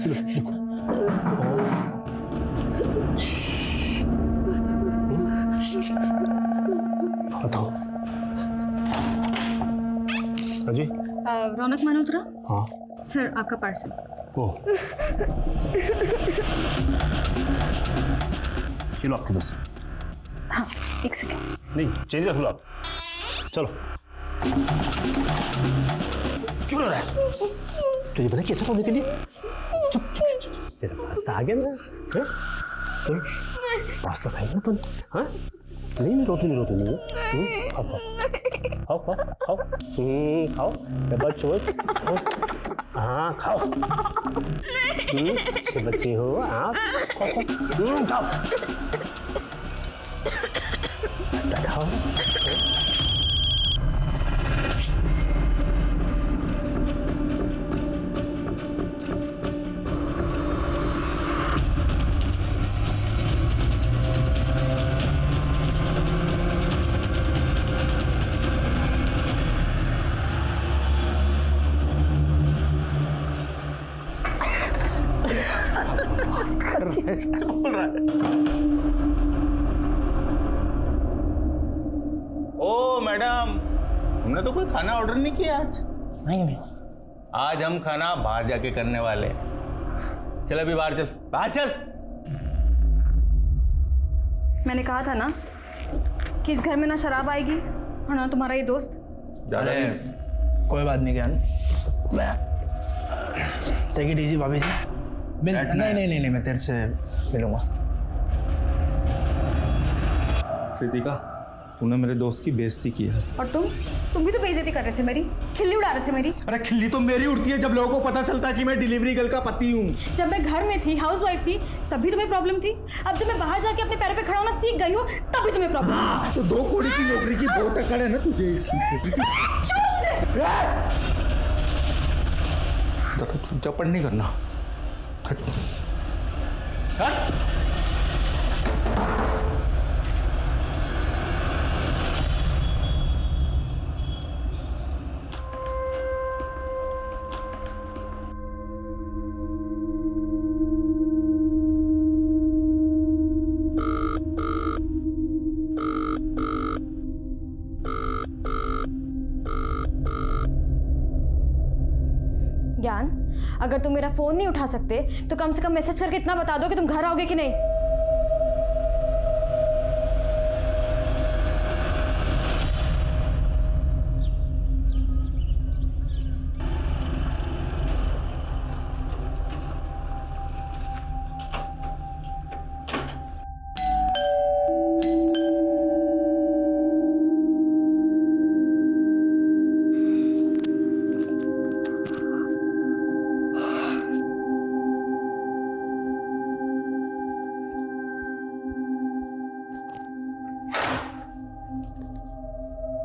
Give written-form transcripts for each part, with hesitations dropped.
चलो देखो। बताओ। हाँ जी। रौनक मल्होत्रा। हाँ सर आपका पार्सल। ओह, ये लो आपके दोस्त। हाँ एक सेकेंड। नहीं चेंज रख लो आप। चलो। क्यों रो रहा है? तुझे पता कैसे रोने के लिए? चुप चुप चुप चुप। तेरा रास्ता आ गया ना? हैं? चल रास्ता खाएगा अपन? हाँ? नहीं रोती नहीं। खाओ खाओ खाओ खाओ खाओ। चबच खाओ। हाँ खाओ। अच्छे बच्चे हो आप। खाओ खाओ। रास्ता खाओ। बोल रहा है। ओ मैडम, हमने तो कोई खाना ऑर्डर नहीं किया आज। नहीं आज हम खाना बाहर जाके करने वाले हैं। चल अभी बाहर चल, बाहर चल। मैंने कहा था ना कि इस घर में ना शराब आएगी और ना तुम्हारा ये दोस्त। अरे कोई बात नहीं ज्ञान, मैं टेक इट इजी भाभी जी। नहीं मैं तेरे से मिलूंगा। कृतिका, तूने मेरे दोस्त की बेइज्जती की है। और तुम भी तो बेइज्जती कर रहे थे मेरी, खिल्ली उड़ा रहे थे मेरी। अरे खिल्ली तो मेरी उड़ती है जब लोगों को पता चलता है कि मैं डिलीवरी गर्ल का पति हूँ। जब मैं घर में थी, हाउसवाइफ थी, तब भी तुम्हें प्रॉब्लम थी। अब जब मैं बाहर जाके अपने पैरों पे खड़ा होना सीख गई हूँ, तब भी तुम्हें प्रॉब्लम है। तो 2 कौड़ी की नौकरी की बहुत अकड़ है ना तुझे इसलिए। चौपड़ नहीं करना। ज्ञान, अगर तुम मेरा फोन नहीं उठा सकते तो कम से कम मैसेज करके इतना बता दो कि तुम घर आओगे कि नहीं।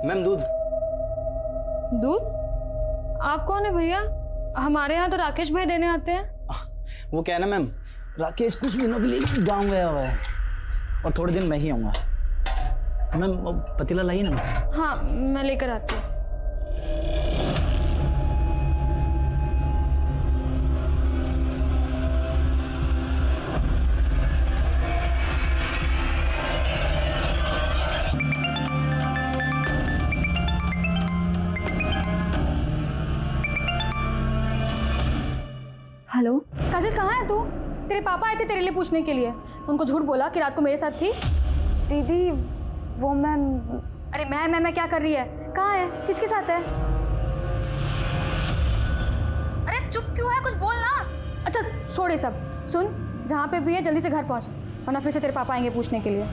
मैम दूध। दूध? आप कौन है भैया? हमारे यहाँ तो राकेश भाई देने आते हैं। वो क्या है ना मैम, राकेश कुछ दिनों के लिए गाँव गया हुआ है और थोड़े दिन मैं ही आऊँगा। मैम वो पतीला लाइए ना। हाँ मैं लेकर आती हूँ। हेलो काजल, कहाँ है तू? तेरे पापा आए थे तेरे लिए पूछने के लिए। उनको झूठ बोला कि रात को मेरे साथ थी। दीदी वो मैम। अरे मैं क्या कर रही है? कहाँ है? किसके साथ है? अरे चुप क्यों है? कुछ बोल ना। अच्छा छोड़ ये सब, सुन जहाँ पे भी है जल्दी से घर पहुँच, वरना फिर से तेरे पापा आएंगे पूछने के लिए।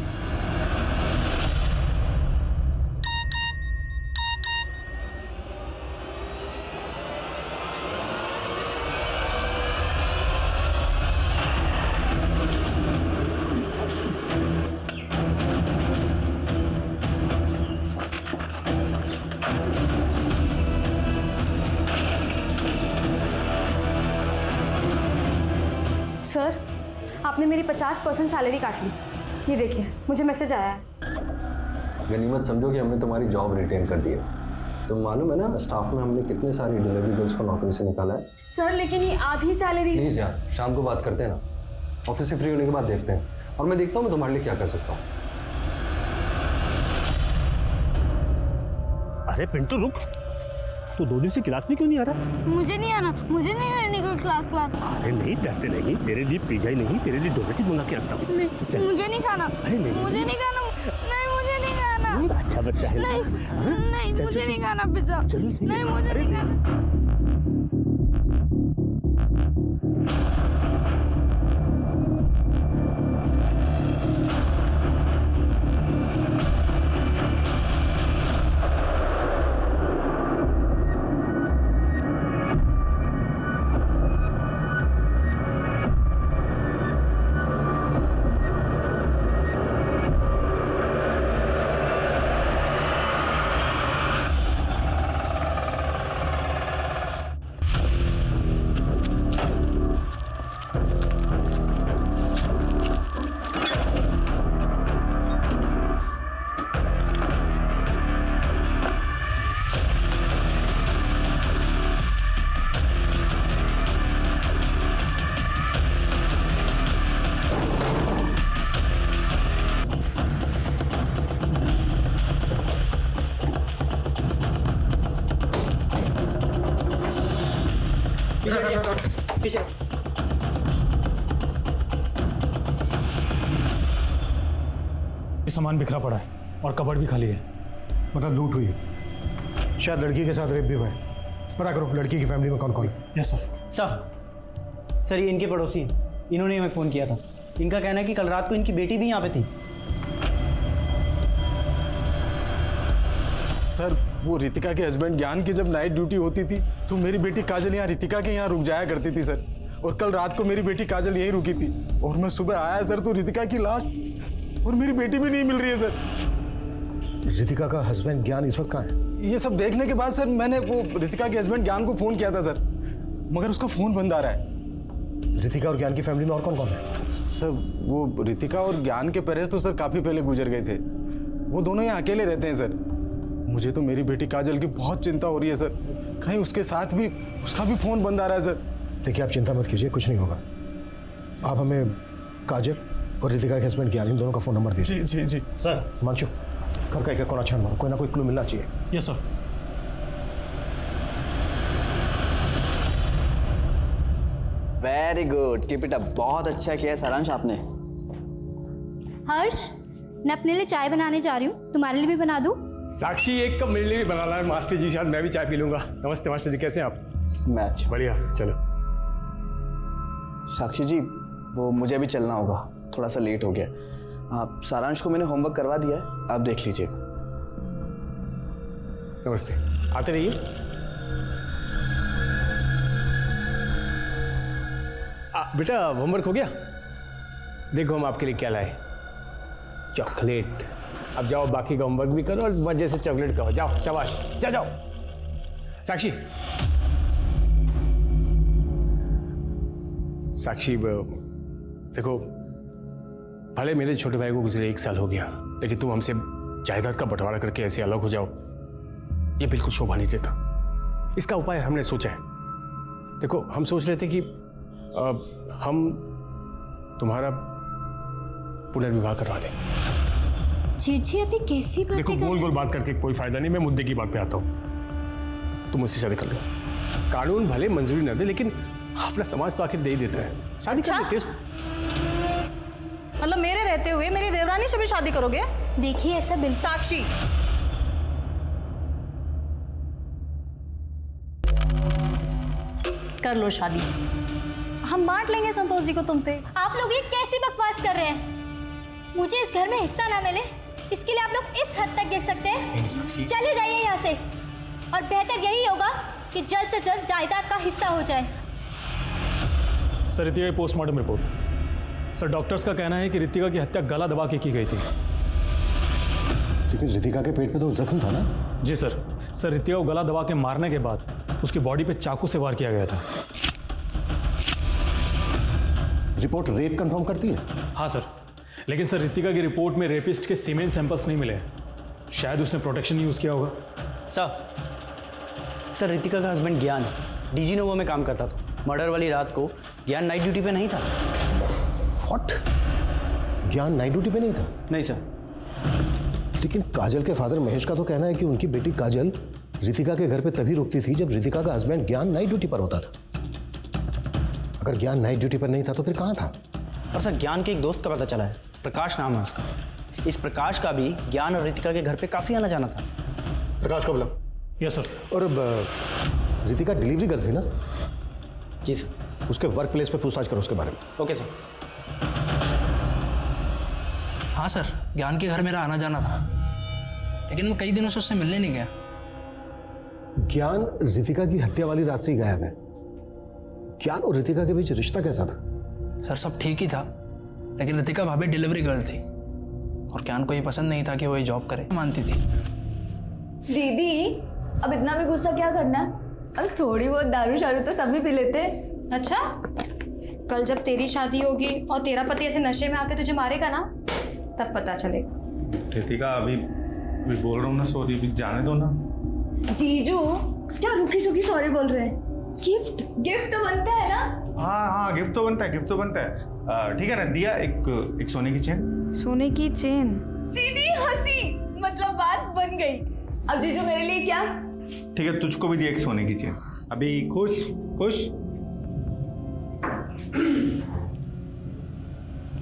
सर आपने मेरी 50% सैलरी काट ली। ये देखिए मुझे मैसेज आया है। गनीमत समझो कि हमने तुम्हारी जॉब रिटेन कर दी है। तो मालूम है ना स्टाफ में हमने कितने सारी डिलीवरी गर्ल्स को नौकरी से निकाला है। सर लेकिन ये आधी सैलरी। प्लीज़ यार, शाम को बात करते हैं ना, ऑफिस से फ्री होने के बाद देखते हैं, और मैं देखता हूँ मैं तुम्हारे लिए क्या कर सकता हूँ। अरे पिंटू रुक, तू 2 दिन से क्लास में क्यों नहीं आ रहा? मुझे नहीं आना, मुझे नहीं रहने को क्लास। अरे नहीं डरते नहीं, तेरे लिए पिज्जा ही नहीं, तेरे लिए डोनेट मंगा के रखता हूँ। नहीं, मुझे नहीं खाना। अरे नहीं, मुझे नहीं खाना। नहीं, मुझे नहीं खाना। अच्छा बच्चा है। नहीं, नहीं, मुझे नहीं खाना पिज्जा। चलो ठीक है। नहीं, मुझे नहीं खाना। पीछे ये सामान बिखरा पड़ा है और कबर्ड भी खाली है। मतलब लूट हुई है, शायद लड़की के साथ रेप भी हुआ है। पता करो लड़की की फैमिली में कौन कौन है। Yes sir. सर ये इनके पड़ोसी हैं, इन्होंने हमें फ़ोन किया था। इनका कहना है कि कल रात को इनकी बेटी भी यहाँ पे थी। सर वो रितिका के हस्बैंड ज्ञान की जब नाइट ड्यूटी होती थी तो मेरी बेटी काजल यहाँ रितिका के यहाँ रुक जाया करती थी सर। और कल रात को मेरी बेटी काजल यहीं रुकी थी और मैं सुबह आया सर तो रितिका की लाश और मेरी बेटी भी नहीं मिल रही है सर। रितिका का हस्बैंड ज्ञान इस वक्त कहाँ है? ये सब देखने के बाद सर मैंने वो रितिका के हस्बैंड ज्ञान को फ़ोन किया था सर, मगर उसका फ़ोन बंद आ रहा है। रितिका और ज्ञान की फैमिली में और कौन कौन है? सर वो रितिका और ज्ञान के पेरेंट्स तो सर काफ़ी पहले गुजर गए थे, वो दोनों यहाँ अकेले रहते हैं सर। मुझे तो मेरी बेटी काजल की बहुत चिंता हो रही है सर, कहीं उसके साथ भी उसका भी फ़ोन बंद आ रहा है सर। देखिए आप चिंता मत कीजिए, कुछ नहीं होगा। आप हमें काजल और रितिका के हस्बैंड ज्ञान इन दोनों का फ़ोन नंबर दीजिए। जी जी जी सर मानचू घर का एक कोना छान मारो, कोई ना कोई क्लू मिलना चाहिए। Yes sir. Very good, keep it up. बहुत अच्छा किया सारांश आपने। हर्ष, मैं अपने लिए चाय बनाने जा रही हूँ, तुम्हारे लिए भी बना दूँ? साक्षी एक कप मेरे लिए भी बनाना है मास्टर जी, शायद मैं भी चाय पी लूंगा। नमस्ते मास्टर जी, कैसे हैं आप? मैं अच्छा। बढ़िया, चलो। साक्षी जी वो मुझे भी चलना होगा, थोड़ा सा लेट हो गया। आप सारांश को मैंने होमवर्क करवा दिया है, आप देख लीजिएगा। नमस्ते, आते रहिए। बेटा होमवर्क हो गया? देखो हम आपके लिए क्या लाए, चॉकलेट। अब जाओ बाकी का होमवर्क भी करो और मजे से चॉकलेट खाओ। जाओ शाबाश, जाओ। साक्षी साक्षी देखो, भले मेरे छोटे भाई को गुजरे 1 साल हो गया, लेकिन तुम हमसे जायदाद का बंटवारा करके ऐसे अलग हो जाओ, ये बिल्कुल शोभा नहीं देता। इसका उपाय हमने सोचा है। देखो हम सोच रहे थे कि हम तुम्हारा पुनर्विवाह करवा दें। जी अभी कैसी बात? देखो गोल गोल बात करके कोई फायदा नहीं, मैं मुद्दे की बात पे आता हूँ। तुम मुझसे शादी कर लो। कानून भले मंजूरी न दे, लेकिन अपना समाज तो आखिर दे ही देता है। शादी कर लेते हैं। मतलब मेरे रहते हुए मेरी देवरानी से भी शादी करोगे? देखिए ऐसा बिल्कुल। साक्षी, कर लो शादी, हम बांट लेंगे संतोष जी को तुमसे। आप लोग ये कैसी बकवास कर रहे हैं? मुझे इस घर में हिस्सा ना मिले, इसके लिए आप लोग इस हद तक गिर सकते हैं? चले जाइए यहाँ से, और बेहतर यही होगा कि जल्द से जल्द जायदाद का हिस्सा हो जाए। सर रितिका की पोस्टमार्टम रिपोर्ट। सर डॉक्टर्स का कहना है कि रितिका की हत्या गला दबा के की गई थी। लेकिन रितिका के पेट पे तो जख्म था ना? जी सर। सर रितिका को गला दबा के मारने के बाद उसकी बॉडी पे चाकू से वार किया गया था। रिपोर्ट रेप कंफर्म करती है? हाँ सर, लेकिन सर रितिका की रिपोर्ट में रेपिस्ट के सीमेन सैंपल्स नहीं मिले। शायद उसने प्रोटेक्शन यूज़ किया होगा। सर सर रितिका का हस्बैंड ज्ञान डीजी नोवा में काम करता था। मर्डर वाली रात को ज्ञान नाइट ड्यूटी पे नहीं था। व्हाट? ज्ञान नाइट ड्यूटी पे नहीं था? नहीं सर। लेकिन काजल के फादर महेश का तो कहना है कि उनकी बेटी काजल रितिका के घर पे तभी रुकती थी जब रितिका का हस्बैंड ज्ञान नाइट ड्यूटी पर होता था। अगर ज्ञान नाइट ड्यूटी पर नहीं था तो फिर कहाँ था? और सर ज्ञान के एक दोस्त का पता चला है, प्रकाश नाम है उसका। इस प्रकाश का भी ज्ञान और रितिका के घर पे काफ़ी आना जाना था। प्रकाश को बुलाओ। Yes sir. और रितिका डिलीवरी करती ना? जी सर। उसके वर्क प्लेस पे पूछताछ करो उसके बारे में। Okay sir. हाँ सर, ज्ञान के घर मेरा आना जाना था, लेकिन मैं कई दिनों से उससे मिलने नहीं गया। ज्ञान रितिका की हत्या वाली रात से ही गायब है। ज्ञान और रितिका के बीच रिश्ता कैसा था? सर सब ठीक ही था, लेकिन रितिका भाभी डिलीवरी गर्ल थी और ज्ञान को ये पसंद नहीं था कि वो ये जॉब करे, मानती थी। दीदी अब इतना भी गुस्सा क्या करना है? अब थोड़ी बहुत दारू शारू तो सभी पी लेते हैं। अच्छा, कल जब तेरी शादी होगी और तेरा पति ऐसे नशे में आके तुझे मारेगा ना, तब पता चलेगा। रितिका अभी बोल रहा हूँ ना सॉरी, अभी जाने दो ना। जीजू क्या रुकी सुखी सॉरी बोल रहे हैं? गिफ्ट गिफ्ट तो बनता है ना? हाँ गिफ्ट तो बनता है, गिफ्ट तो बनता है। ठीक है ना, दिया एक सोने की चेन। सोने की चेन? दीदी हंसी, मतलब बात बन गई। अब जीजू मेरे लिए क्या? ठीक है, तुझको भी दिया एक सोने की चेन। अभी खुश खुश?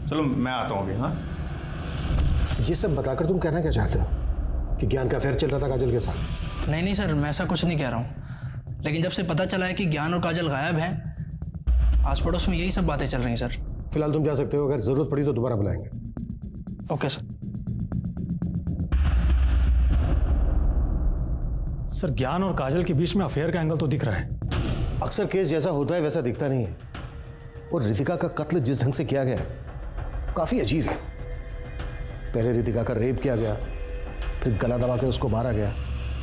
चलो मैं आता हूँ अभी। हाँ, ये सब बताकर तुम कहना क्या चाहते हो? कि ज्ञान का अफेयर चल रहा था काजल के साथ? नहीं सर, मैं ऐसा कुछ नहीं कह रहा हूँ, लेकिन जब से पता चला है कि ज्ञान और काजल गायब हैं, आस पड़ोस में यही सब बातें चल रही हैं सर। फिलहाल तुम जा सकते हो, अगर जरूरत पड़ी तो दोबारा बुलाएंगे। Okay sir. सर ज्ञान और काजल के बीच में अफेयर का एंगल तो दिख रहा है। अक्सर केस जैसा होता है वैसा दिखता नहीं है। और रितिका का कत्ल जिस ढंग से किया गया है काफी अजीब है। पहले रितिका का रेप किया गया, फिर गला दबा के उसको मारा गया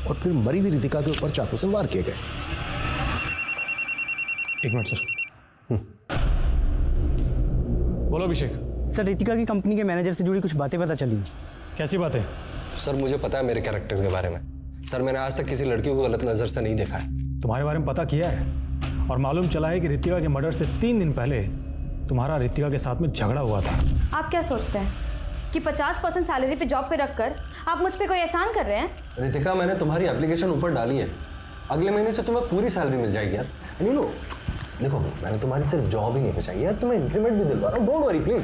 और फिर मरी हुई रितिका के ऊपर चाकू से वार किए गए। एक मिनट सर। बोलो अभिषेक। सर रितिका की कंपनी के मैनेजर से जुड़ी कुछ बातें पता चली। कैसी बातें? सर मुझे पता है मेरे कैरेक्टर के बारे में। सर मैंने आज तक किसी लड़की को गलत नज़र से नहीं देखा है। तुम्हारे बारे में पता किया है और मालूम चला है कि रितिका के मर्डर से 3 दिन पहले तुम्हारा रितिका के साथ में झगड़ा हुआ था। आप क्या सोचते हैं कि 50% सैलरी पे जॉब पे रखकर आप मुझ पे कोई एहसान कर रहे हैं? रितिका मैंने तुम्हारी एप्लीकेशन ऊपर डाली है, अगले महीने से तुम्हें पूरी सैलरी मिल जाएगी यार। नहीं नो, देखो मैंने तुम्हारी सिर्फ जॉब ही नहीं बचाई यार, तुम्हें इंक्रीमेंट भी दिलवा रहा हूँ, डोंट वरी प्लीज।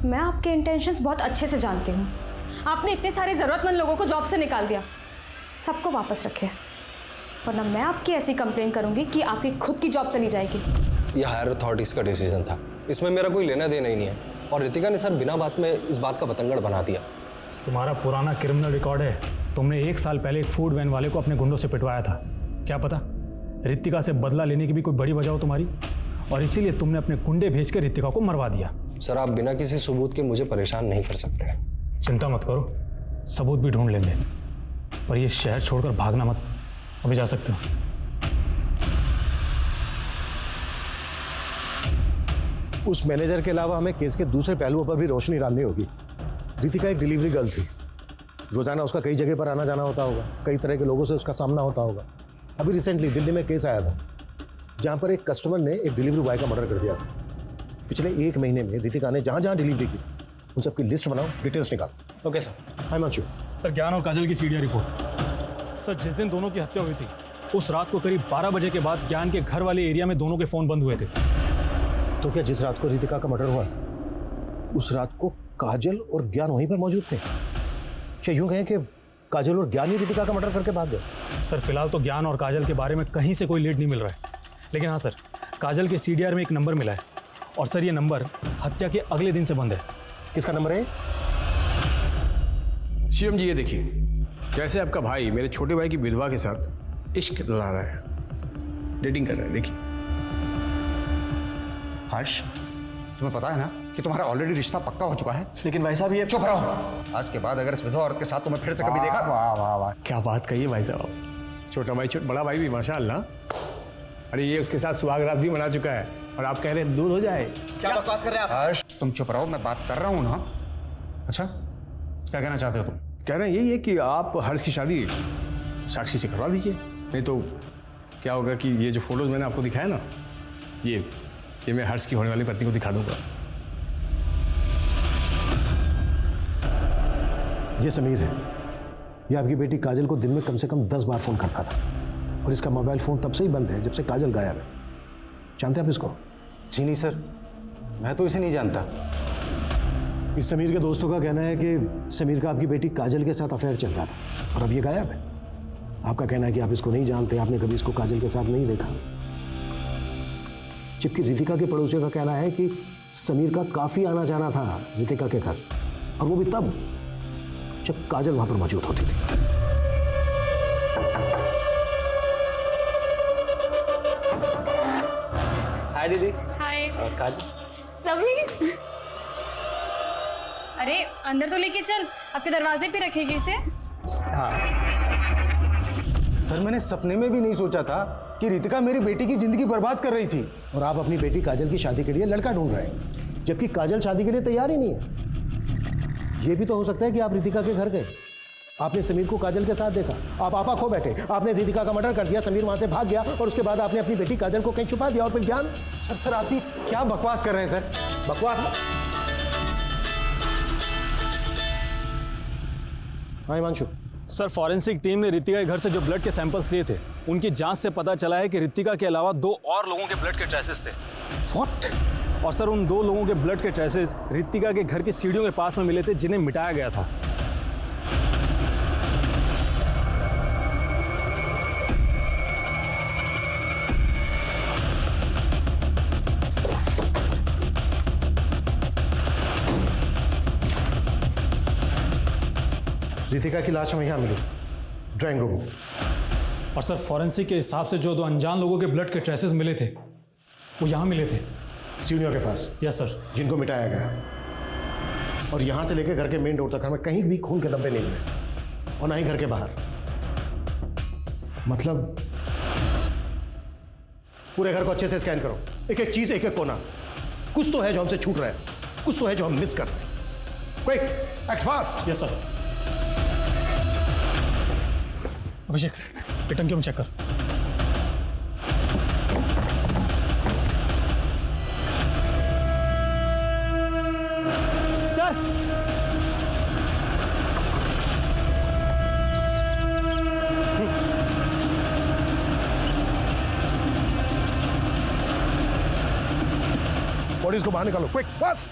मैं आपके इंटेंशंस बहुत अच्छे से जानती हूँ। आपने इतने सारे ज़रूरतमंद लोगों को जॉब से निकाल दिया, सबको वापस रखे, वरना मैं आपकी ऐसी कंप्लेन करूंगी कि आपकी खुद की जॉब चली जाएगी। ये हायर अथॉरिटीज़ का डिसीजन था, इसमें मेरा कोई लेना देना ही नहीं है। और रितिका ने सर बिना बात में इस बात का बतंगड़ बना दिया। तुम्हारा पुराना क्रिमिनल रिकॉर्ड है। तुमने 1 साल पहले एक फूड वैन वाले को अपने गुंडों से पिटवाया था। क्या पता रितिका से बदला लेने की भी कोई बड़ी वजह हो तुम्हारी, और इसीलिए तुमने अपने गुंडे भेज कर रितिका को मरवा दिया। सर आप बिना किसी सबूत के मुझे परेशान नहीं कर सकते। चिंता मत करो, सबूत भी ढूंढ लेंगे, पर ये शहर छोड़कर भागना मत। अभी जा सकते हो। उस मैनेजर के अलावा हमें केस के दूसरे पहलुओं पर भी रोशनी डालनी होगी। रितिका एक डिलीवरी गर्ल थी, रोजाना उसका कई जगह पर आना जाना होता होगा, कई तरह के लोगों से उसका सामना होता होगा। अभी रिसेंटली दिल्ली में केस आया था जहां पर एक कस्टमर ने एक डिलीवरी बॉय का मर्डर कर दिया था। पिछले 1 महीने में रितिका ने जहां जहां डिलीवरी की उन सबकी लिस्ट बनाओ, डिटेल्स निकालो। Okay sir. Hi Manshu. Sir Gyan और काजल की सीडिया रिपोर्ट। सर जिस दिन दोनों की हत्या हुई थी उस रात को करीब 12 बजे के बाद ज्ञान के घर वाले एरिया में दोनों के फ़ोन बंद हुए थे। तो क्या जिस रात को रितिका का मर्डर हुआ उस रात को काजल और ज्ञान वहीं पर मौजूद थे? क्या यूं कहें कि काजल और ज्ञान ही रितिका का मर्डर करके भाग गए? सर फिलहाल तो ज्ञान और काजल के बारे में कहीं से कोई लीड नहीं मिल रहा है, लेकिन हाँ सर काजल के सीडीआर में एक नंबर मिला है, और सर ये नंबर हत्या के अगले दिन से बंद है। किसका नंबर है? शिवम जी ये देखिए कैसे आपका भाई मेरे छोटे भाई की विधवा के साथ इश्क लड़ा रहा है, डेटिंग कर रहा है। देखिए हर्ष, तुम्हें पता है ना कि तुम्हारा ऑलरेडी रिश्ता पक्का हो चुका है। लेकिन भाई साहब ये चुप रहो। आज के बाद अगर इस विधवा औरत के साथ तुम्हें फिर से कभी देखा। वाह वाह वाह, क्या बात कही है भाई साहब। छोटा भाई बड़ा भाई भी माशाअल्लाह। अरे ये उसके साथ सुहाग रात भी मना चुका है और आप कह रहे हैं दूर हो जाए। क्या बकवास कर रहे हैं आप? हर्ष तुम चुप रहो, मैं बात कर रहा हूँ ना। अच्छा क्या कहना चाहते हो तुम? कहना यही है कि आप हर्ष की शादी साक्षी से करवा दीजिए, नहीं तो क्या होगा कि ये जो फोटोज मैंने आपको दिखाया ना, ये मैं हर्ष की होने वाली पत्नी को दिखा दूंगा। ये समीर है, ये आपकी बेटी काजल को दिन में कम से कम 10 बार फ़ोन करता था, और इसका मोबाइल फ़ोन तब से ही बंद है जब से काजल गायब है। जानते हैं आप इसको? जी नहीं सर, मैं तो इसे नहीं जानता। इस समीर के दोस्तों का कहना है कि समीर का आपकी बेटी काजल के साथ अफेयर चल रहा था और अब ये गायब है। आपका कहना है कि आप इसको नहीं जानते, आपने कभी इसको काजल के साथ नहीं देखा। जबकि रितिका के पड़ोसियों का कहना है कि समीर का काफ़ी आना जाना था रितिका के घर, और वो भी तब जब काजल वहां पर मौजूद होती थी। हाय दीदी। हाय काजल। समीर, अरे अंदर तो लेके चल, आपके दरवाजे पे रखेगी इसे। सर मैंने सपने में भी नहीं सोचा था कि रितिका मेरी बेटी की जिंदगी बर्बाद कर रही थी। और आप अपनी बेटी काजल की शादी के लिए लड़का ढूंढ रहे हैं, जबकि काजल शादी के लिए तैयार ही नहीं है। ये भी तो हो सकता है कि आप रितिका के घर गए, आपने समीर को काजल के साथ देखा, आप आपा खो बैठे, आपने रितिका का मर्डर कर दिया, समीर वहां से भाग गया और उसके बाद आपने अपनी बेटी काजल को कहीं छुपा दिया, और फिर ज्ञान। सर आप ये क्या बकवास कर रहे हैं सर? बकवास? हाँ हिमांशु। सर, फॉरेंसिक टीम ने रितिका के घर से जो ब्लड के सैंपल्स लिए थे, उनकी जांच से पता चला है कि रितिका के अलावा 2 और लोगों के ब्लड के ट्रेसेस थे। व्हाट? और सर, उन 2 लोगों के ब्लड के ट्रेसेस रितिका के घर की सीढ़ियों के पास में मिले थे, जिन्हें मिटाया गया था। रितिका की लाश हमें यहाँ मिली, ड्राइंग रूम में। और सर, फॉरेंसिक के हिसाब से जो 2 अनजान लोगों के ब्लड के ट्रेसेस मिले थे, वो यहाँ मिले थे, सीढ़ियों के पास। Yes sir. जिनको मिटाया गया, और यहाँ से लेकर घर के मेन डोर तक हमें कहीं भी खून के धब्बे नहीं मिले, और ना ही घर के बाहर। मतलब पूरे घर को अच्छे से स्कैन करो, एक एक चीज, एक एक कोना। कुछ तो है जो हमसे छूट रहा है, कुछ तो है जो हम मिस कर रहे हैं। Quick, act fast. Yes sir. Abhishek, ये टंकी में चेक कर। सर, बॉडीज को बाहर निकालो, क्विक, फास्ट।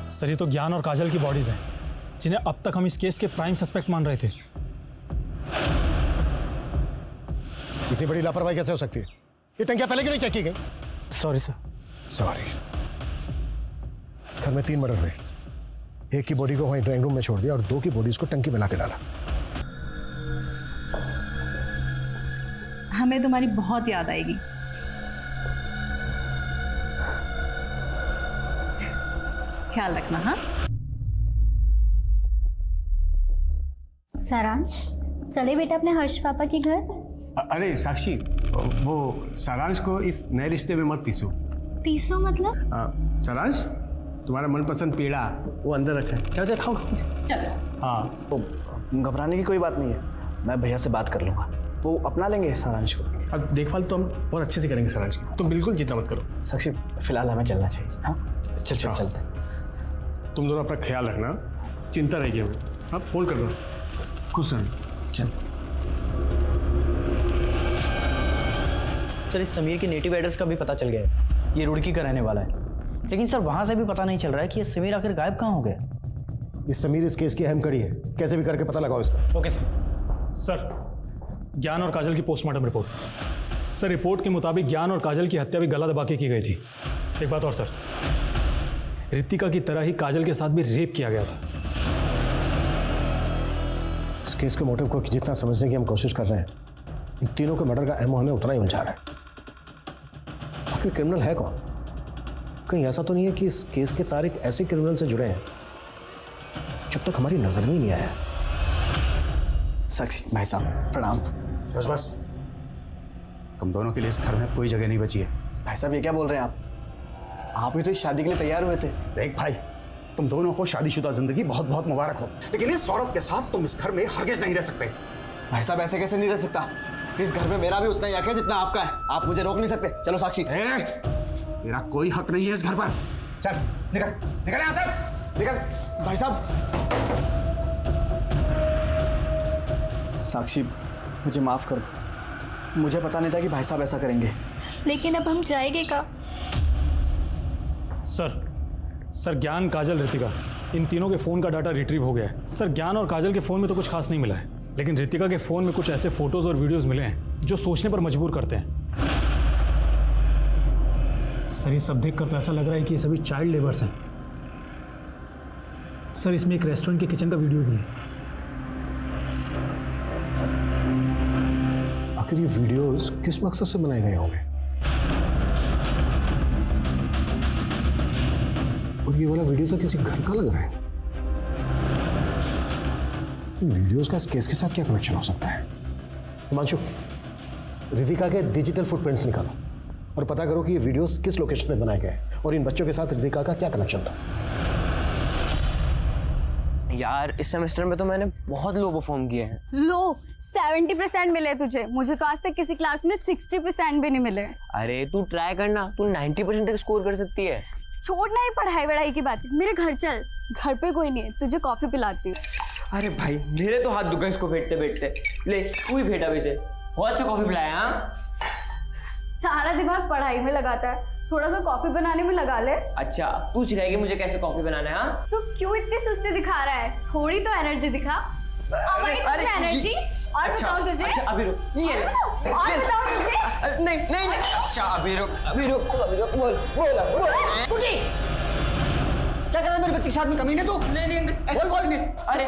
सर, ये तो ज्ञान और काजल की बॉडीज हैं, जिन्हें अब तक हम इस केस के प्राइम सस्पेक्ट मान रहे थे। इतनी बड़ी लापरवाही कैसे हो सकती है? ये टंकियां पहले क्यों नहीं चेक की गई? Sorry sir. सॉरी। घर में 3 मर्डर हुए, एक की बॉडी को वहीं ड्राइंग रूम में छोड़ दिया और 2 की बॉडीज को टंकी में ला के डाला। हमें तुम्हारी बहुत याद आएगी। ख्याल रखना। हाँ सारांश, चले बेटा अपने हर्ष पापा के घर। अरे साक्षी, वो सारांश को इस नए रिश्ते में मत पीसो। पीसो मतलब? सारांश, तुम्हारा मनपसंद पेड़ा वो अंदर रखा है, चलो खाओ खाओ। चलो। हाँ, तो घबराने की कोई बात नहीं है, मैं भैया से बात कर लूँगा, वो अपना लेंगे सारांश को। अब देखभाल तो हम बहुत अच्छे से करेंगे सारांश की, तुम बिल्कुल चिंता मत करो। साक्षी, फिलहाल हमें चलना चाहिए। हाँ चल चलते हैं। तुम दोनों अपना ख्याल रखना, चिंता रहेगी हमें। हाँ, फोन कर दो। खुश रहना। चल। सर, इस समीर के नेटिव एड्रेस का भी पता चल गया है, ये रुड़की का रहने वाला है। लेकिन सर, वहाँ से भी पता नहीं चल रहा है कि ये समीर आखिर गायब कहाँ हो गया। ये समीर इस केस की अहम कड़ी है, कैसे भी करके पता लगाओ इसका। Okay sir. सर, ज्ञान और काजल की पोस्टमार्टम रिपोर्ट। सर, रिपोर्ट के मुताबिक ज्ञान और काजल की हत्या भी गला दबा के की गई थी। एक बात और सर, रितिका की तरह ही काजल के साथ भी रेप किया गया था। इस केस के मोटिव को जितना समझने की हम कोशिश कर रहे हैं, इन तीनों के मर्डर का एमओ हमें उतना ही उलझा रहा है। आखिर क्रिमिनल है कौन? कहीं ऐसा तो नहीं है कि इस केस के तार एक ऐसे क्रिमिनल से जुड़े हैं जब तक हमारी नजर में ही नहीं आया। साक्षी भाई साहब प्रणाम। बस बस, तुम दोनों के लिए इस घर में कोई जगह नहीं बची है। भाई साहब ये क्या बोल रहे हैं आप भी तो इस शादी के लिए तैयार हुए थे। देख भाई, तुम दोनों को शादीशुदा जिंदगी बहुत बहुत मुबारक हो, लेकिन इस औरत के साथ तुम इस घर में हरगिज नहीं रह सकते। भाई साहब ऐसे कैसे नहीं रह सकता? इस घर में मेरा भी उतना ही हक है जितना आपका है। आप मुझे रोक नहीं सकते। चलो साक्षी। मेरा कोई हक नहीं है इस घर पर। चल निकल निकल यहाँ से, निकल। भाई साहब, साक्षी मुझे माफ कर दो। मुझे पता नहीं था कि भाई साहब ऐसा करेंगे। लेकिन अब हम जाएंगे कहाँ? सर ज्ञान, काजल, रितिका, इन तीनों के फ़ोन का डाटा रिट्रीव हो गया है। सर ज्ञान और काजल के फ़ोन में तो कुछ खास नहीं मिला है, लेकिन रितिका के फ़ोन में कुछ ऐसे फोटोज़ और वीडियोज़ मिले हैं जो सोचने पर मजबूर करते हैं। सर ये सब देखकर तो ऐसा लग रहा है कि ये सभी चाइल्ड लेबर्स हैं। सर इसमें एक रेस्टोरेंट के किचन का वीडियो भी है। आखिर ये वीडियोस किस मकसद से बनाए गए होंगे? और ये वाला वीडियो तो किसी घर का लग रहा है। वीडियोस का इस केस के साथ क्या कनेक्शन हो सकता है? हिमांशु, रितिका के डिजिटल फुटप्रिंट्स निकालो और पता करो कि ये वीडियोस किस लोकेशन पे बनाए गए हैं और इन बच्चों के साथ रितिका का क्या कनेक्शन था। यार इस सेमेस्टर में तो मैंने बहुत लो परफॉर्म किए हैं। लो 70% मिले तुझे, मुझे तो आज तक किसी क्लास में 60% भी नहीं मिले। अरे तू ट्राई करना, तू 90% तक स्कोर कर सकती है। छोड़ना ही पढ़ाई वढ़ाई की बात, मेरे घर चल। घर पे कोई नहीं है, तुझे कॉफी पिलाती हूँ। अरे भाई मेरे तो हाथ दुखा इसको बैठते बैठते। ले तू ही भेटा वैसे, बहुत अच्छा कॉफी पिलाया। हाँ सारा दिमाग पढ़ाई में लगाता है, थोड़ा सा कॉफी बनाने में लगा ले। अच्छा तू सिखाएगी मुझे कैसे कॉफी बनाना है? हाँ तू क्यों इतनी सुस्ती दिखा रहा है? थोड़ी तो एनर्जी दिखा। एनर्जी और अच्छा, बताओ तुझे। अच्छा अभी रुक, ये ले। और बताओ तुझे। नहीं नहीं नहीं, अच्छा अभी रुक तू अभी रुक, बोल बोल। कुटी क्या कर रहा है मेरे बच्चे के साथ में? कमीने तू? नहीं ऐसा बोल नहीं। अरे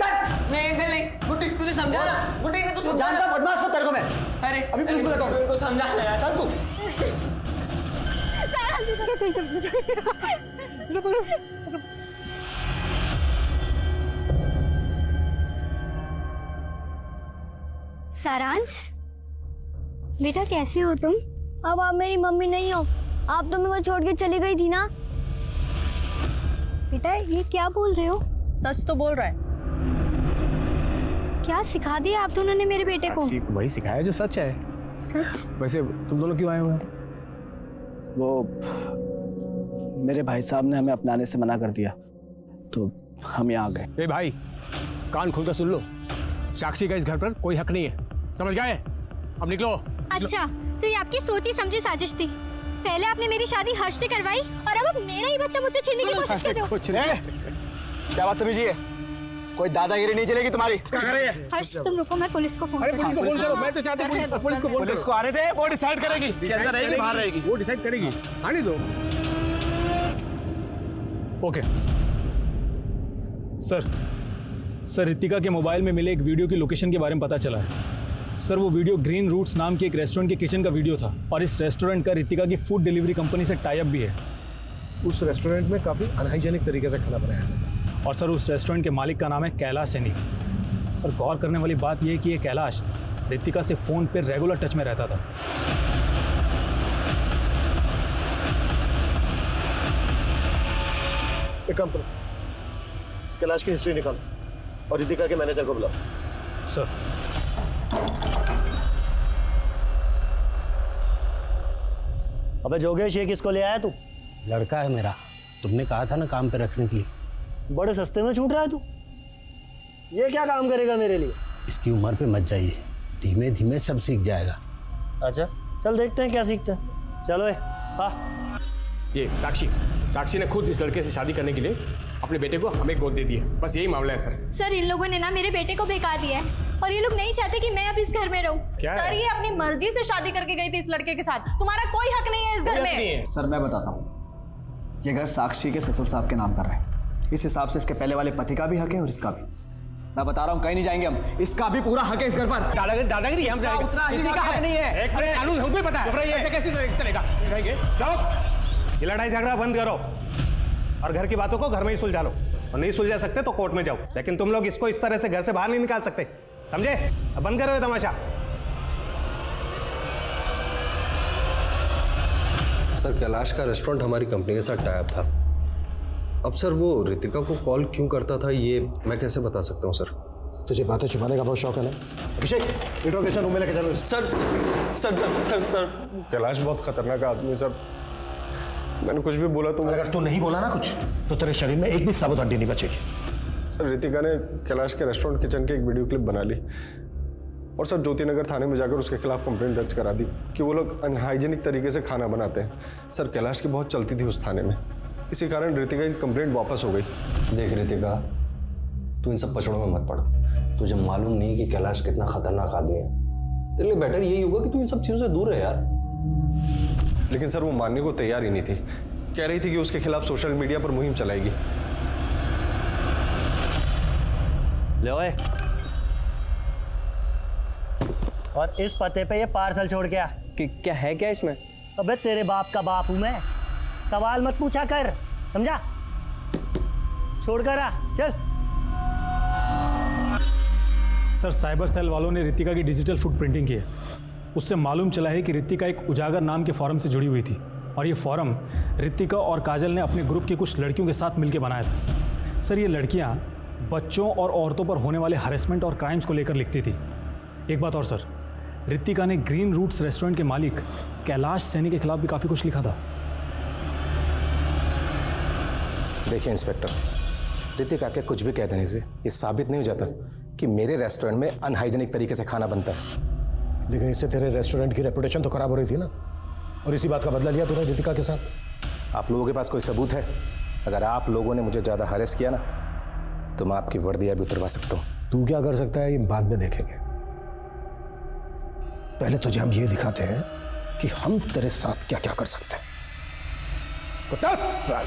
नहीं अंकल नहीं, गुड्डी तुझे समझा ना, गुड्डी ने तो समझा। जानता बदमाश को तेरे को मैं। अरे अभी पुलिस बुलाता हूँ। उनको समझाना यार। चल तू। सारांश बेटा कैसे हो तुम? अब आप मेरी मम्मी नहीं हो, आप तो मेरे को छोड़ के चली गई थी ना। बेटा ये क्या बोल रहे हो? सच तो बोल रहा है। क्या सिखा दिया आप दोनों ने मेरे बेटे को? वही सिखाया जो सच है। सच? वैसे तुम दोनों क्यों आए हुए हैं? वो मेरे भाई साहब ने हमें अपनाने से मना कर दिया तो हम यहाँ आ गए। ए भाई कान खोलकर सुन लो, साक्षी का इस घर पर कोई हक नहीं है, समझ गए? अब निकलो। अच्छा तो ये आपकी सोची समझी साजिश थी। पहले आपने मेरी शादी हर्ष से करवाई और अब आप मेरा ही बच्चा मुझसे छीनने की कोशिश कर रहे हो। क्या बात है? कोई दादागिरी नहीं चलेगी तुम्हारी। हर्ष तुम रुको, मैं पुलिस को फोन पुलिस को फोन करो। मैं तो चाहता हूँ पुलिस को फोन पुलिस को आने दे, वो डिसाइड करेगी कि अंदर रहेगी बाहर रहेगी। वो डिसाइड करेगी, आने दो। ओके सर रितिका के मोबाइल में मिले एक वीडियो की लोकेशन के बारे में पता चला है। सर वो वीडियो ग्रीन रूट्स नाम के एक रेस्टोरेंट के किचन का वीडियो था और इस रेस्टोरेंट का रितिका की फूड डिलीवरी कंपनी से टाई अप भी है। उस रेस्टोरेंट में काफ़ी अनहाइजेनिक तरीके से खाना बनाया जाता है। और सर उस रेस्टोरेंट के मालिक का नाम है कैलाश सैनी। सर गौर करने वाली बात यह है कि ये कैलाश रितिका से फ़ोन पर रेगुलर टच में रहता था। एक काम करो, इस कैलाश की हिस्ट्री निकालो और रितिका के मैनेजर को बुलाओ। सर अबे जोगेश ये किसको ले आया तू? लड़का है मेरा, तुमने कहा था ना काम पे रखने के लिए। बड़े सस्ते में छूट रहा है तू। ये क्या काम करेगा मेरे लिए? इसकी उम्र पे मत जाइए, धीमे धीमे सब सीख जाएगा। अच्छा चल देखते हैं क्या सीखता है। चलो ये साक्षी ने खुद इस लड़के से शादी करने के लिए अपने बेटे को हमें गोद दे दी है। बस यही मामला है सर। सर इन लोगों ने ना मेरे बेटे को बेका दिया है और ये लोग नहीं चाहते कि मैं अब इस घर में रहूं। सर ये अपनी मर्जी से शादी करके गई थी इस लड़के के साथ, तुम्हारा कोई हक नहीं है इस घर में। सर मैं बताता हूँ, ये घर साक्षी के ससुर साहब के नाम पर है। इस हिसाब से इसके पहले वाले पति का भी हक है और इसका भी। मैं बता रहा हूँ कहीं नहीं जाएंगे हम, इसका भी पूरा हक है इस घर पर। दादागिरी हम जाएंगे, उतना किसी का हक नहीं है। अरे कानून हमको ही पता है, ऐसे कैसे चलेगा? रहेंगे ये लड़ाई झगड़ा बंद करो और घर की बातों को घर में ही सुलझा लो। और नहीं सुलझा सकते तो कोर्ट में जाओ, लेकिन तुम लोग इसको इस तरह से घर से बाहर नहीं निकाल सकते, समझे? अब बंद करो ये तमाशा। सर कैलाश का रेस्टोरेंट हमारी कंपनी के साथ टाई अप था। अब सर वो रितिका को कॉल क्यों करता था ये मैं कैसे बता सकता हूँ सर? तुझे बातें छुपाने का बहुत शौक है ना? अभिषेक, इंट्रोगेशन रूम में लेके चलो। Sir sir sir sir sir Kailash बहुत खतरनाक आदमी है सर। मैंने कुछ भी बोला तो अगर तू नहीं बोला ना कुछ तो तेरे शरीर में एक भी साबुत हड्डी नहीं बचेगी। सर रितिका ने कैलाश के रेस्टोरेंट किचन की एक वीडियो क्लिप बना ली और सर ज्योतिनगर थाने में जाकर उसके खिलाफ कंप्लेंट दर्ज करा दी कि वो लोग अनहाइजीनिक तरीके से खाना बनाते हैं। सर कैलाश की बहुत चलती थी उस थाने में, इसी कारण रितिका की कंप्लेंट वापस हो गई। देख रितिका, तू इन सब पचड़ों में मत पड़। तुझे मालूम नहीं कि कैलाश कितना खतरनाक आदमी है। तेरे लिए बेटर यही होगा कि तू इन सब चीजों से दूर रहे यार। लेकिन सर वो मानने को तैयार ही नहीं थी। कह रही थी कि उसके खिलाफ सोशल मीडिया पर मुहिम चलाएगी। ले ओए, और इस पते पे ये पार्सल छोड़ के आ। क्या है क्या इसमें? अबे तेरे बाप का बाप हूं मैं, सवाल मत पूछा कर, समझा? छोड़ कर आ, चल। सर साइबर सेल वालों ने रितिका की डिजिटल फुटप्रिंटिंग की है। उससे मालूम चला है कि रितिका एक उजागर नाम के फॉरम से जुड़ी हुई थी और ये फॉरम रितिका और काजल ने अपने ग्रुप की कुछ लड़कियों के साथ मिलकर बनाया था। सर ये लड़कियां बच्चों और औरतों पर होने वाले हरेसमेंट और क्राइम्स को लेकर लिखती थी। एक बात और सर, रितिका ने ग्रीन रूट्स रेस्टोरेंट के मालिक कैलाश सैनी के खिलाफ भी काफ़ी कुछ लिखा था। देखिए इंस्पेक्टर, रितिका के कुछ भी कह देने से ये साबित नहीं हो जाता कि मेरे रेस्टोरेंट में अनहाइजीनिक तरीके से खाना बनता है। लेकिन इससे तेरे रेस्टोरेंट की रेपुटेशन तो खराब हो रही थी ना, और इसी बात का बदला लिया तूने रितिका के साथ। आप लोगों के पास कोई सबूत है? अगर आप लोगों ने मुझे ज़्यादा हरेस किया ना तो मैं आपकी वर्दियाँ भी उतरवा सकता हूँ। तू क्या कर सकता है ये बाद में देखेंगे। पहले तुझे हम ये दिखाते हैं कि हम तेरे साथ क्या क्या कर सकते हैं। 10 साल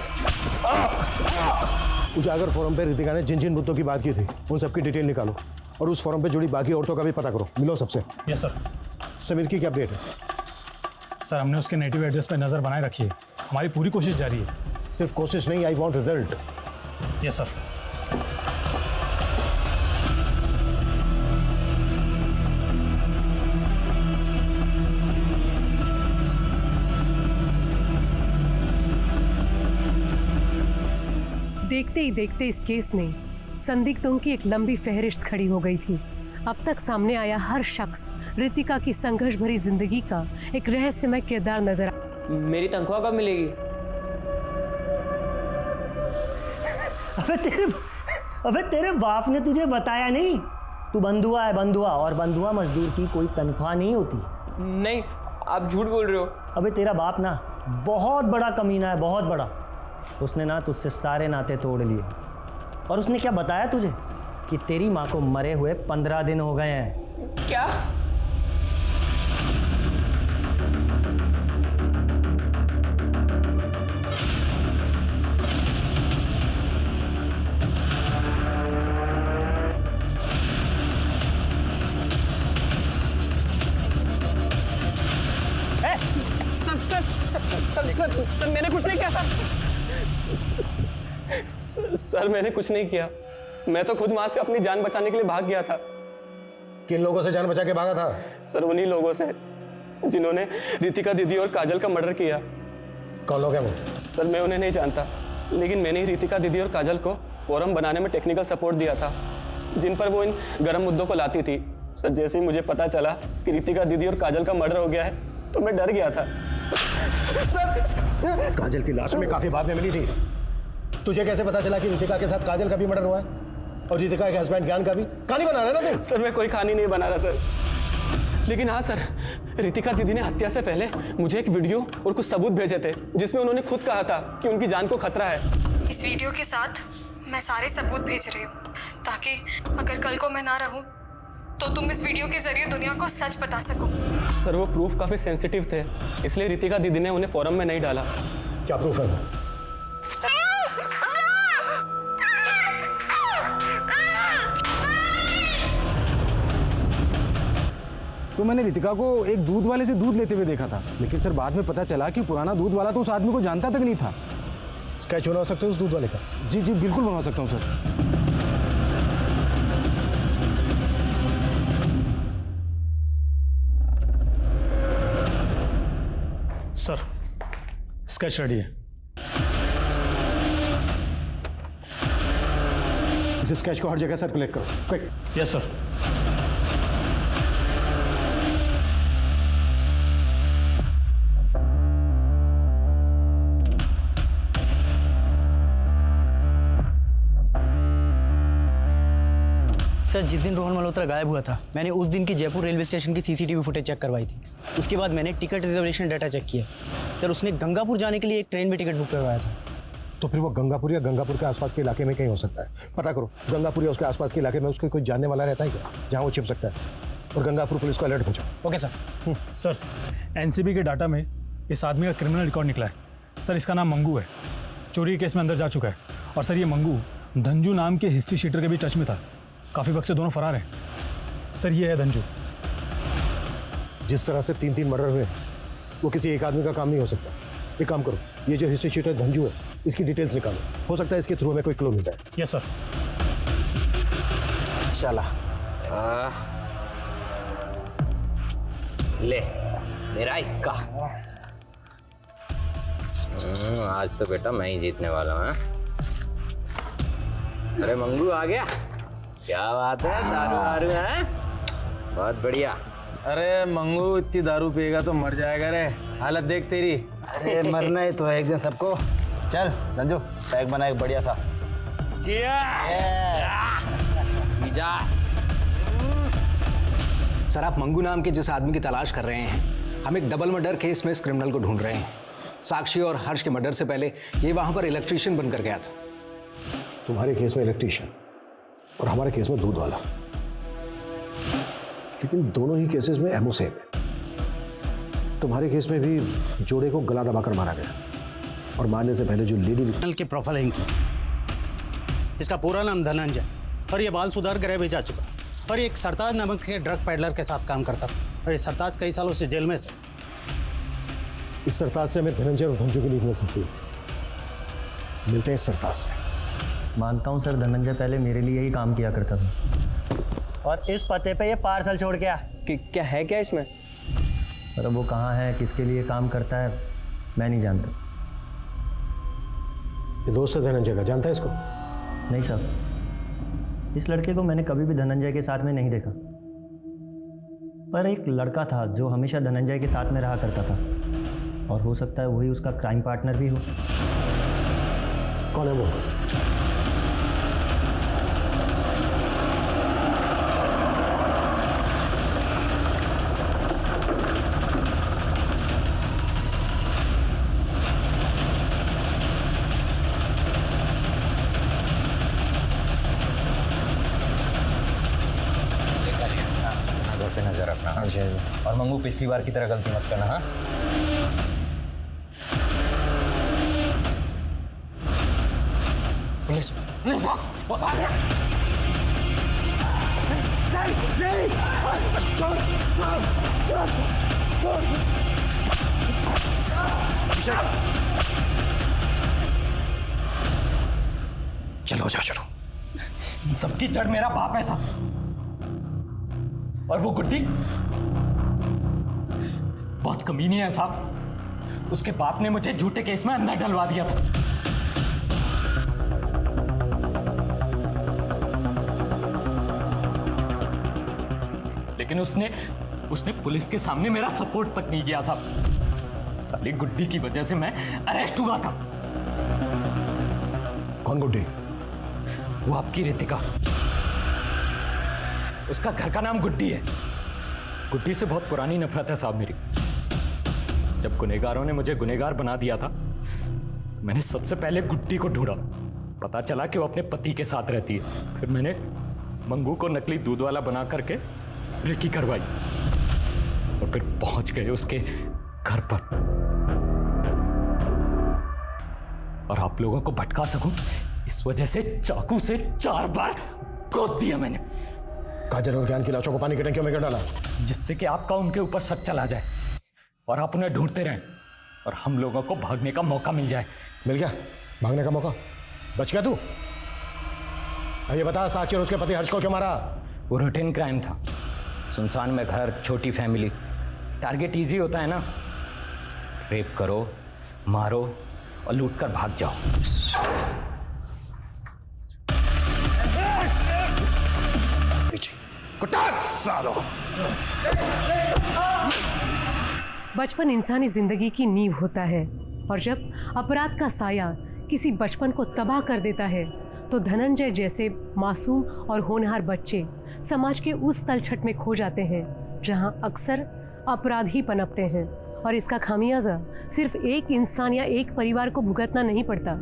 उजागर फोरम पे रितिका ने जिन जिन मुद्दों की बात की थी उन सबकी डिटेल निकालो और उस फोरम पे जुड़ी बाकी औरतों का भी पता करो। मिलो सबसे। Yes sir. समीर की क्या अपडेट है? सर हमने उसके नेटिव एड्रेस पर नज़र बनाए रखी है। हमारी पूरी कोशिश जारी है। सिर्फ कोशिश नहीं, I want result. Yes sir. देखते ही देखते इस केस में संदिग्धों की एक लंबी फहरिस्त खड़ी हो गई थी। अब तक सामने आया हर शख्स रितिका की संघर्ष भरी जिंदगी का एक रहस्यमय किरदार नजर आ। मेरी तनख्वाह कब मिलेगी? अबे तेरे बाप ने तुझे बताया नहीं? तू बंधुआ है, बंधुआ, और बंधुआ मजदूर की कोई तनख्वाह नहीं होती। नहीं, आप झूठ बोल रहे हो। अबे तेरा बाप ना बहुत बड़ा कमीना है, बहुत बड़ा। उसने ना तुझसे सारे नाते तोड़ लिए और उसने क्या बताया तुझे कि तेरी माँ को मरे हुए 15 दिन हो गए हैं। क्या? सर मैंने कुछ नहीं किया सर मैंने कुछ नहीं किया। मैं तो खुद वहां से अपनी जान बचाने के लिए भाग गया था। किन लोगों से जान बचा के भागा था? सर उन्हीं लोगों से जिन्होंने रितिका दीदी और काजल का मर्डर किया। कौन लोग हैं वो? सर मैं उन्हें नहीं जानता, लेकिन मैंने ही रितिका दीदी और काजल को फोरम बनाने में टेक्निकल सपोर्ट दिया था जिन पर वो इन गर्म मुद्दों को लाती थी। सर जैसे ही मुझे पता चला कि रितिका दीदी और काजल का मर्डर हो गया है तो मैं डर गया था। काजल की लाश में काफी बाद में मिली थी। तुझे कैसे पता चला कि रितिका के साथ काजल का भी मर्डर हुआ है और रितिका के हस्बैंड ज्ञान का भी? कहानी बना रहा है ना तू? सर मैं कोई कहानी नहीं बना रहा सर, लेकिन हाँ सर, रितिका दीदी ने हत्या से पहले मुझे एक वीडियो और कुछ सबूत भेजे थे जिसमें उन्होंने खुद कहा था कि उनकी जान को खतरा है। इस वीडियो के साथ मैं सारे सबूत भेज रही हूँ ताकि अगर कल को मैं ना रहूँ तो तुम इस वीडियो के जरिए दुनिया को सच बता सको। सर वो प्रूफ काफी सेंसिटिव थे, इसलिए रितिका दीदी ने उन्हें फोरम में नहीं डाला। क्या प्रूफ है? तो मैंने रितिका को एक दूध वाले से दूध लेते हुए देखा था, लेकिन सर बाद में पता चला कि पुराना दूध वाला तो उस आदमी को जानता तक नहीं था। स्केच बनवा सकते हो उस दूध वाले का? जी जी बिल्कुल बनवा सकता हूँ सर। सर स्केच रेडी है। इस स्केच को हर जगह सर्कुलेट करो, क्विक। Yes sir. सर जिस दिन रोहन मल्होत्रा गायब हुआ था, मैंने उस दिन की जयपुर रेलवे स्टेशन की सीसीटीवी फुटेज चेक करवाई थी। उसके बाद मैंने टिकट रिजर्वेशन डाटा चेक किया। सर उसने गंगापुर जाने के लिए एक ट्रेन में टिकट बुक करवाया था। तो फिर वो गंगापुर या गंगापुर के आसपास के इलाके में कहीं हो सकता है, पता करो। गंगापुर या उसके आसपास के इलाके में उसके कोई जानने वाला रहता है क्या, जहाँ वो छिप सकता है? और गंगापुर पुलिस को अलर्ट पहुंचाओ। Okay sir. सर एनसीबी के डाटा में इस आदमी का क्रिमिनल रिकॉर्ड निकला है। सर इसका नाम मंगू है, चोरी के केस में अंदर जा चुका है। और सर ये मंगू धंजू नाम के हिस्ट्री शीटर के भी टच में था। काफ़ी वक्त से दोनों फरार हैं। सर ये है धंजू। जिस तरह से 3 मर्डर हुए, वो किसी एक आदमी का काम नहीं हो सकता। एक काम करो, ये जो हिस्ट्री शीटर धंजू है, इसकी डिटेल्स निकालो। हो सकता है इसके थ्रू में कोई क्लू मिल जाए। Yes sir. चला ले मेरा इक्का। आज तो बेटा मैं ही जीतने वाला हूँ। अरे मंगू आ गया, क्या बात है, दारू दारू है, बहुत बढ़िया। अरे मंगू इतनी दारू पिएगा तो मर जाएगा रे, हालत देख तेरी। अरे मरना ही तो है एक दिन सबको। चल रंजू पैक बना एक बढ़िया सा। सर आप मंगू नाम के जिस आदमी की तलाश कर रहे हैं, हम एक डबल मर्डर केस में इस क्रिमिनल को ढूंढ रहे हैं। साक्षी और हर्ष के मर्डर से पहले ये वहां पर इलेक्ट्रीशियन बनकर गया था। तुम्हारे केस में इलेक्ट्रीशियन और हमारे केस में दूध वाला, लेकिन दोनों ही केसेस में एमओ सेम है। तुम्हारे केस में भी जोड़े को गला दबाकर मारा गया, और मारने से पहले जो लेडी की प्रोफाइलिंग की। इसका पूरा नाम धनंजय और ये बाल सुधार गृह भी जा चुका, और ये एक सरताज नामक के ड्रग पैडलर के साथ काम करता था, और ये सरताज कई सालों से जेल में से। इस सरताज से हमें धनंजय और धंजू की लीड मिल सकती है। मिलते हैं इस सरताज से। मानता हूँ सर, धनंजय पहले मेरे लिए ही काम किया करता था। और इस पते पे ये पार्सल छोड़ गया। क्या है क्या इसमें? पर वो कहाँ है, किसके लिए काम करता है, मैं नहीं जानता। ये दोस्त है धनंजय का, जानता है इसको? नहीं साहब, इस लड़के को मैंने कभी भी धनंजय के साथ में नहीं देखा। पर एक लड़का था जो हमेशा धनंजय के साथ में रहा करता था, और हो सकता है वही उसका क्राइम पार्टनर भी हो। कौन है वो? पे नजर रखना। और मंगू पिछली बार की तरह गलती मत करना। हाँ पुलिस चलो जा चलो। सबकी जड़ मेरा बाप है साहब, और वो गुड्डी बहुत कमीनी है साहब। उसके बाप ने मुझे झूठे केस में अंदर डलवा दिया था। लेकिन उसने पुलिस के सामने मेरा सपोर्ट तक नहीं किया साहब। साली गुड्डी की वजह से मैं अरेस्ट हुआ था। कौन गुड्डी? वो आपकी रितिका। उसका घर का नाम गुड्डी है। गुड्डी से बहुत पुरानी नफरत है साहब मेरी। जब गुनहगारों ने मुझे गुनहगार बना दिया था, तो मैंने सबसे पहले गुड्डी को ढूंढा। पता चला कि वो अपने पति के साथ रहती है। फिर मैंने मंगू को नकली दूध वाला बना करके रेकी करवाई, और फिर पहुंच गए उसके घर पर। और आप लोगों को भटका सकूं, इस वजह से चाकू से 4 बार गोद दिया मैंने। काजल और ज्ञान की लाशों को पानी की टंकियों में क्यों डाला? जिससे कि आपका उनके ऊपर शक चला जाए और आप उन्हें ढूंढते रहें, और हम लोगों को भागने का मौका मिल जाए। मिल गया भागने का मौका? बच गया तू? ये बता, साक्षी और उसके पति हर्ष को क्यों मारा? वो रूटीन क्राइम था। सुनसान में घर, छोटी फैमिली, टारगेट इजी होता है ना। रेप करो, मारो और लूट कर भाग जाओ। सालो। बचपन इंसानी जिंदगी की नींव होता है और जब अपराध का साया किसी बचपन को तबाह कर देता है तो धनंजय जैसे मासूम और होनहार बच्चे समाज के उस तलछट में खो जाते हैं जहां अक्सर अपराध ही पनपते हैं और इसका खामियाजा सिर्फ एक इंसान या एक परिवार को भुगतना नहीं पड़ता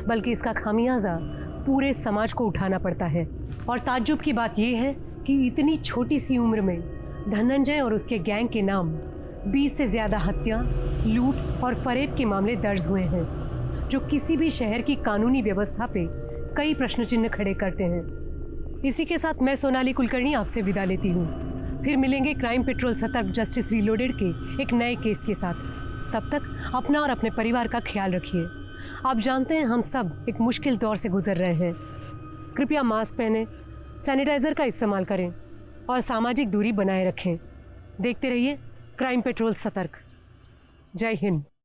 बल्कि इसका खामियाजा पूरे समाज को उठाना पड़ता है। और ताज्जुब की बात यह है कि इतनी छोटी सी उम्र में धनंजय और उसके गैंग के नाम 20 से ज़्यादा हत्या, लूट और फरेब के मामले दर्ज हुए हैं जो किसी भी शहर की कानूनी व्यवस्था पे कई प्रश्न चिन्ह खड़े करते हैं। इसी के साथ मैं सोनाली कुलकर्णी आपसे विदा लेती हूँ। फिर मिलेंगे क्राइम पेट्रोल सतर्क जस्टिस रीलोडेड के एक नए केस के साथ। तब तक अपना और अपने परिवार का ख्याल रखिए। आप जानते हैं हम सब एक मुश्किल दौर से गुजर रहे हैं। कृपया मास्क पहने, सैनिटाइज़र का इस्तेमाल करें और सामाजिक दूरी बनाए रखें। देखते रहिए क्राइम पेट्रोल सतर्क। जय हिंद।